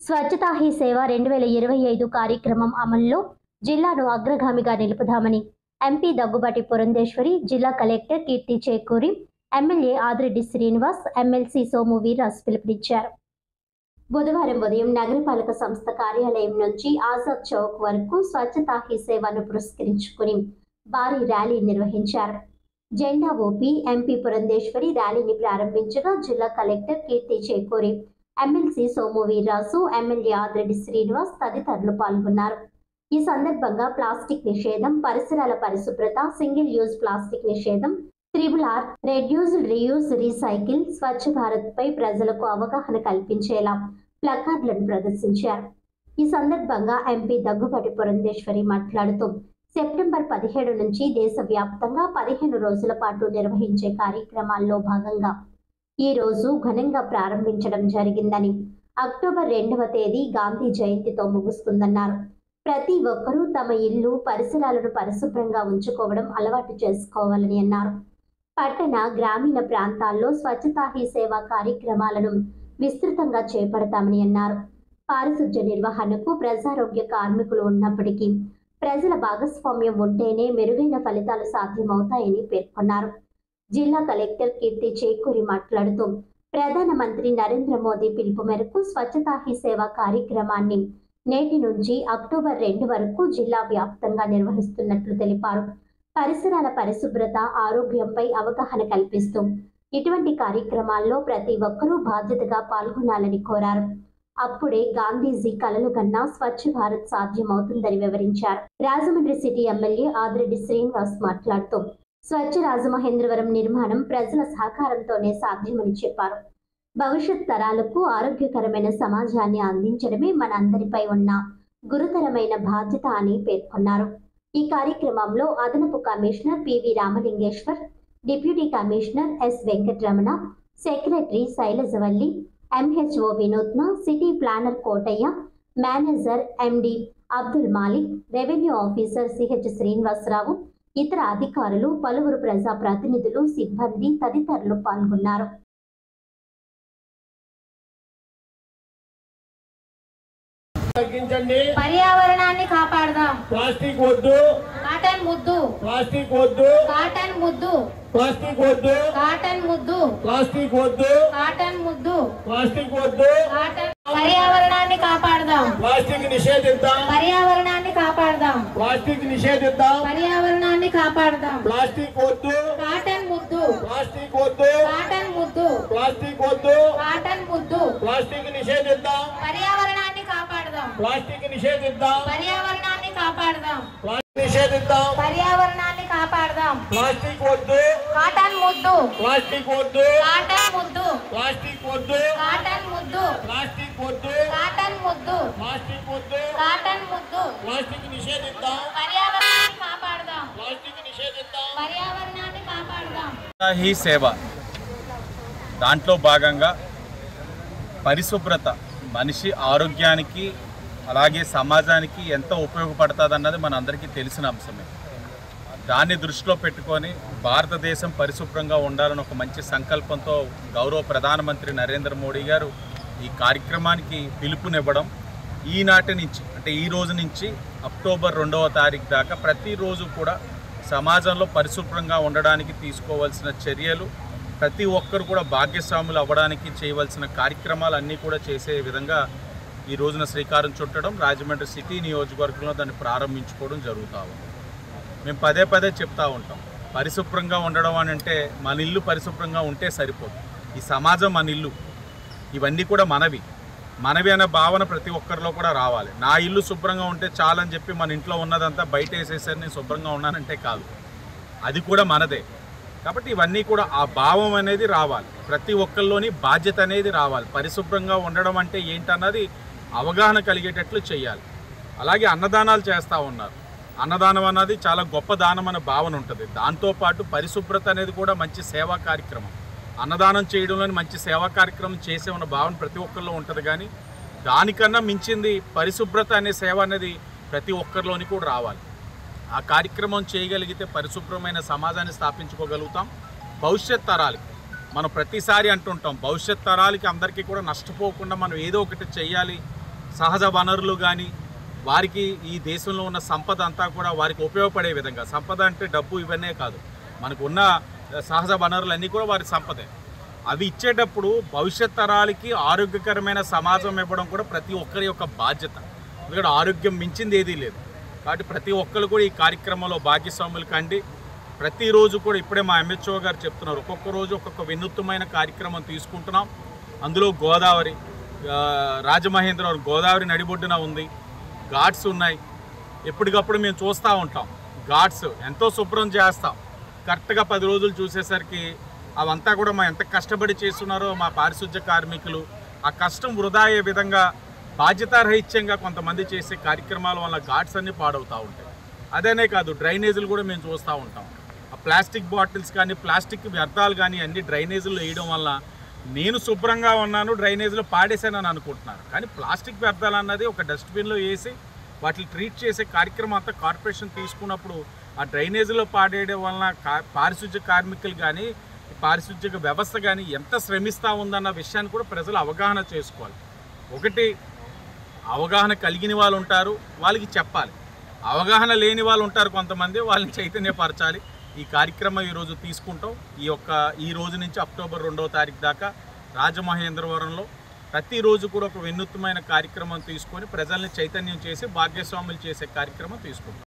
స్వచ్ఛతా he సేవ 2025 కార్యక్రమం అమలులో జిల్లాను అగ్రగామిగా నిలుపుదామని ఎంపీ దగ్గుబాటి పురంధేశ్వరి, జిల్లా కలెక్టర్ కీర్తి చేకూరి, ఎమ్మెల్యే ఆదిరెడ్డి శ్రీనివాస్, ఎమ్మెల్సీ సోము వీర్రాజు పిలుపునిచ్చారు. బుధవారం ఉదయం నగరపాలక సంస్థ కార్యాలయం నుంచి ఆజాద్ చౌక్ వరకు స్వచ్ఛతా హీ సేవను పురస్కరించుకుని భారీ ర్యాలీ నిర్వహించారు. జెండా ఊపి ఎంపీ పురంధేశ్వరి ర్యాలీని ప్రారంభించగా జిల్లా కలెక్టర్ కీర్తి చేకూరి, ఎమ్మెల్సీ సోము వీర్రాజు, ఎమ్మెల్యే ఆదిరెడ్డి శ్రీనివాస్ తదితరులు పాల్గొన్నారు. ఈ సందర్భంగా ప్లాస్టిక్ నిషేధం, పరిసరాల పరిశుభ్రత, సింగిల్ యూజ్ ప్లాస్టిక్ నిషేధం, RRR, reduce, reuse, recycle, Swachh Bharat పై ప్రజలకు అవగాహన కల్పించేలా ప్లకార్డులను ప్రదర్శించారు. ఈ సందర్భంగా ఎంపీ దగ్గుబాటి పురంధేశ్వరి మాట్లాడుతూ, సెప్టెంబర్ 17 నుంచి దేశవ్యాప్తంగా 15 రోజుల పాటు నిర్వహించే కార్యక్రమాల్లో భాగంగా ఈ రోజు ఘనంగా ప్రారంభించడం జరిగిందని, అక్టోబర్ 2వ తేదీ గాంధీ జయంతితో ముగుస్తుందన్నారు. ప్రతి ఒక్కరూ తమ ఇల్లు, పరిసరాలను పరిశుభ్రంగా ఉంచుకోవడం అలవాటు చేసుకోవాలని అన్నారు. పట్టణ, గ్రామీణ ప్రాంతాల్లో స్వచ్ఛతా హీ సేవ కార్యక్రమాలను విస్తృతంగా చేపడతామని అన్నారు. పారిశుధ్య నిర్వహణకు ప్రజారోగ్య కార్మికులు ఉన్నప్పటికీ ప్రజల భాగస్వామ్యం ఉంటేనే మెరుగైన ఫలితాలు సాధ్యమవుతాయని పేర్కొన్నారు. జిల్లా కలెక్టర్ కీర్తి చేకూరి మాట్లాడుతూ, ప్రధానమంత్రి నరేంద్ర మోదీ పిలుపు మేరకు స్వచ్ఛతా హీ సేవ కార్యక్రమాన్ని నేటి నుంచి అక్టోబర్ 2 వరకు జిల్లా వ్యాప్తంగా నిర్వహిస్తున్నట్లు తెలిపారు. పరిసరాల పరిశుభ్రత, ఆరోగ్యంపై అవగాహన కల్పిస్తూ ఇటువంటి కార్యక్రమాల్లో ప్రతి ఒక్కరూ బాధ్యతగా పాల్గొనాలని కోరారు. అప్పుడే గాంధీజీ కలలు కన్నా స్వచ్ఛ భారత్ సాధ్యమవుతుందని వివరించారు. రాజమండ్రి సిటీ ఎమ్మెల్యే ఆదిరెడ్డి శ్రీనివాస్ మాట్లాడుతూ, స్వచ్ఛ రాజమహేంద్రవరం నిర్మాణం ప్రజల సహకారంతోనే సాధ్యమని చెప్పారు. భవిష్యత్ తరాలకు ఆరోగ్యకరమైన సమాజాన్ని అందించడమే మనందరిపై ఉన్న గురుతరమైన బాధ్యత అని పేర్కొన్నారు. ఈ కార్యక్రమంలో అదనపు commissioner P V Ramalingeshwar, deputy commissioner S Venkataramana, secretary Shailajavalli, MHO Vinutna, city planner Kotaiah, manager MD Abdul Malik, revenue officer CH Srinivasarao, ఇతర అధికారులు, పలువురు ప్రజా ప్రతినిధులు, సిబ్బంది తదితరులు పాల్గొన్నారు. పర్యావరణాన్ని కాపాడదాం. ప్లాస్టిక్ వద్దు, కాటన్ ముద్దు. ప్లాస్టిక్ వద్దు, కాటన్ ముద్దు. ప్లాస్టిక్ వద్దు, కాటన్ ముద్దు. ప్లాస్టిక్ వద్దు, కాటన్ ముద్దు. ప్లాస్టిక్ వద్దు, కాటన్. పర్యావరణాన్ని కాపాడదాం. ప్లాస్టిక్ నిషేధిద్దాం. పర్యావరణాన్ని కాపాడదాం. ప్లాస్టిక్ నిషేధిద్దాం. పర్యావరణాన్ని కాపాడదాం. ప్లాస్టిక్ వద్దు, కాటన్ ముద్దు. ప్లాస్టిక్ వద్దు, కాటన్ ముద్దు. ప్లాస్టిక్ వద్దు, కాటన్ ముద్దు. ప్లాస్టిక్ నిషేధిద్దాం. పర్యావరణాన్ని కాపాడదాం. ప్లాస్టిక్ నిషేధిద్దాం. పర్యావరణాన్ని కాపాడదాం. ప్లాస్టిక్ నిషేధిద్దాం. పర్యావరణాన్ని కాపాడదాం. ప్లాస్టిక్ వద్దు, కాటన్ ముద్దు. ప్లాస్టిక్ వద్దు, కాటన్ ముద్దు. ప్లాస్టిక్ వద్దు, కాటన్ ముద్దు. ప్లాస్టిక్ వద్దు, కాటన్ ముద్దు. ప్లాస్టిక్ వద్దు, కాటన్ ముద్దు. ప్లాస్టిక్ నిషేధిద్దాం. పర్యావరణాన్ని కాపాడదాం. ప్లాస్టిక్ నిషేధిద్దాం. పర్యావరణాన్ని కాపాడదాం. ఈ సేవ దాంట్లో భాగంగా పరిశుభ్రత మనిషి ఆరోగ్యానికి అలాగే సమాజానికి ఎంత ఉపయోగపడుతుంది అన్నది మనందరికీ తెలిసిన అంశమే. దాన్ని దృష్టిలో పెట్టుకొని భారతదేశం పరిశుభ్రంగా ఉండాలని ఒక మంచి సంకల్పంతో గౌరవ ప్రధానమంత్రి నరేంద్ర మోడీ గారు ఈ కార్యక్రమానికి పిలుపునివ్వడం, ఈనాటి నుంచి అంటే ఈ రోజు నుంచి అక్టోబర్ 2వ తారీఖు దాకా ప్రతిరోజు కూడా సమాజంలో పరిశుభ్రంగా ఉండడానికి తీసుకోవాల్సిన చర్యలు, ప్రతి ఒక్కరు కూడా భాగ్యస్వాములు అవ్వడానికి చేయవలసిన కార్యక్రమాలు అన్నీ కూడా చేసే విధంగా ఈ రోజున శ్రీకారం చుట్టడం, రాజమండ్రి సిటీ నియోజకవర్గంలో దాన్ని ప్రారంభించుకోవడం జరుగుతూ ఉంది. మేము పదే పదే చెప్తూ ఉంటాం, పరిశుభ్రంగా ఉండడం అని అంటే మన ఇల్లు పరిశుభ్రంగా ఉంటే సరిపోదు. ఈ సమాజం మన ఇల్లు, ఇవన్నీ కూడా మనవి అనే భావన ప్రతి ఒక్కరిలో కూడా రావాలి. నా ఇల్లు శుభ్రంగా ఉంటే చాలని చెప్పి మన ఇంట్లో ఉన్నదంతా బయట వేసేసరి నేను శుభ్రంగా ఉన్నానంటే కాదు, అది కూడా మనదే. కాబట్టి ఇవన్నీ కూడా ఆ భావం అనేది రావాలి, ప్రతి ఒక్కరిలోని బాధ్యత అనేది రావాలి. పరిశుభ్రంగా ఉండడం అంటే ఏంటన్నది అవగాహన కలిగేటట్లు చేయాలి. అలాగే అన్నదానాలు చేస్తూ ఉన్నారు. అన్నదానం అన్నది చాలా గొప్ప దానం అనే భావన ఉంటుంది. దాంతోపాటు పరిశుభ్రత అనేది కూడా మంచి సేవా కార్యక్రమం. అన్నదానం చేయడంలోని మంచి సేవా కార్యక్రమం చేసే ఉన్న భావన ప్రతి ఒక్కరిలో ఉంటుంది. కానీ దానికన్నా మించింది పరిశుభ్రత అనే సేవ అనేది ప్రతి ఒక్కరిలోని కూడా రావాలి. ఆ కార్యక్రమం చేయగలిగితే పరిశుభ్రమైన సమాజాన్ని స్థాపించుకోగలుగుతాం. భవిష్యత్ తరాలకి మనం ప్రతిసారి అంటుంటాం, భవిష్యత్ తరాలకి అందరికీ కూడా నష్టపోకుండా మనం ఏదో ఒకటి చేయాలి, సహజ వనరులు కానీ వారికి ఈ దేశంలో ఉన్న సంపద అంతా కూడా వారికి ఉపయోగపడే విధంగా, సంపద అంటే డబ్బు ఇవన్నీ కాదు, మనకు ఉన్న సహజ వనరులన్నీ కూడా వారి సంపదే. అవి ఇచ్చేటప్పుడు భవిష్యత్ తరాలకి ఆరోగ్యకరమైన సమాజం ఇవ్వడం కూడా ప్రతి ఒక్కరి యొక్క బాధ్యత. ఎందుకంటే ఆరోగ్యం మించింది ఏదీ లేదు. కాబట్టి ప్రతి ఒక్కరు కూడా ఈ కార్యక్రమంలో భాగస్వాములు కండి. ప్రతిరోజు కూడా ఇప్పుడే మా ఎంహెచ్ఓ గారు చెప్తున్నారు, ఒక్కొక్క రోజు ఒక్కొక్క వినూత్నమైన కార్యక్రమం తీసుకుంటున్నాం. అందులో గోదావరి, రాజమహేంద్రవరం గోదావరి నడిబొడ్డున ఉంది, ఘాట్స్ ఉన్నాయి. ఎప్పటికప్పుడు మేము చూస్తూ ఉంటాం. ఘాట్స్ ఎంతో శుభ్రం చేస్తాం. కరెక్ట్గా 10 రోజులు చూసేసరికి అవంతా కూడా మా ఎంత కష్టపడి చేస్తున్నారో మా పారిశుధ్య కార్మికులు, ఆ కష్టం వృధా అయ్యే విధంగా బాధ్యతారహిత్యంగా కొంతమంది చేసే కార్యక్రమాల వల్ల ఘాట్స్ అన్నీ పాడవుతూ ఉంటాయి. అదేనే కాదు, డ్రైనేజీలు కూడా మేము చూస్తూ ఉంటాం. ఆ ప్లాస్టిక్ బాటిల్స్ కానీ ప్లాస్టిక్ వ్యర్థాలు కానీ అన్ని డ్రైనేజీలు వేయడం వల్ల నేను శుభ్రంగా ఉన్నాను, డ్రైనేజీలో పాడేశానని అనుకుంటున్నారు. కానీ ప్లాస్టిక్ వ్యర్థాలు అన్నది ఒక డస్ట్బిన్లో వేసి వాటిని ట్రీట్ చేసే కార్యక్రమం అంతా కార్పొరేషన్ తీసుకున్నప్పుడు ఆ డ్రైనేజీలో పాడేయడం వలన పారిశుధ్య కార్మికులు కానీ పారిశుధ్య వ్యవస్థ కానీ ఎంత శ్రమిస్తూ ఉందన్న విషయాన్ని కూడా ప్రజలు అవగాహన చేసుకోవాలి. ఒకటి, అవగాహన కలిగిన వాళ్ళు ఉంటారు, వాళ్ళకి చెప్పాలి. అవగాహన లేని వాళ్ళు ఉంటారు కొంతమంది, వాళ్ళని చైతన్యపరచాలి. ఈ కార్యక్రమం ఈరోజు తీసుకుంటాం. ఈ రోజు నుంచి అక్టోబర్ 2వ తారీఖు దాకా రాజమహేంద్రవరంలో ప్రతిరోజు కూడా ఒక వినూత్నమైన కార్యక్రమం తీసుకొని ప్రజల్ని చైతన్యం చేసి భాగ్యస్వాములు చేసే కార్యక్రమం తీసుకుంటాం.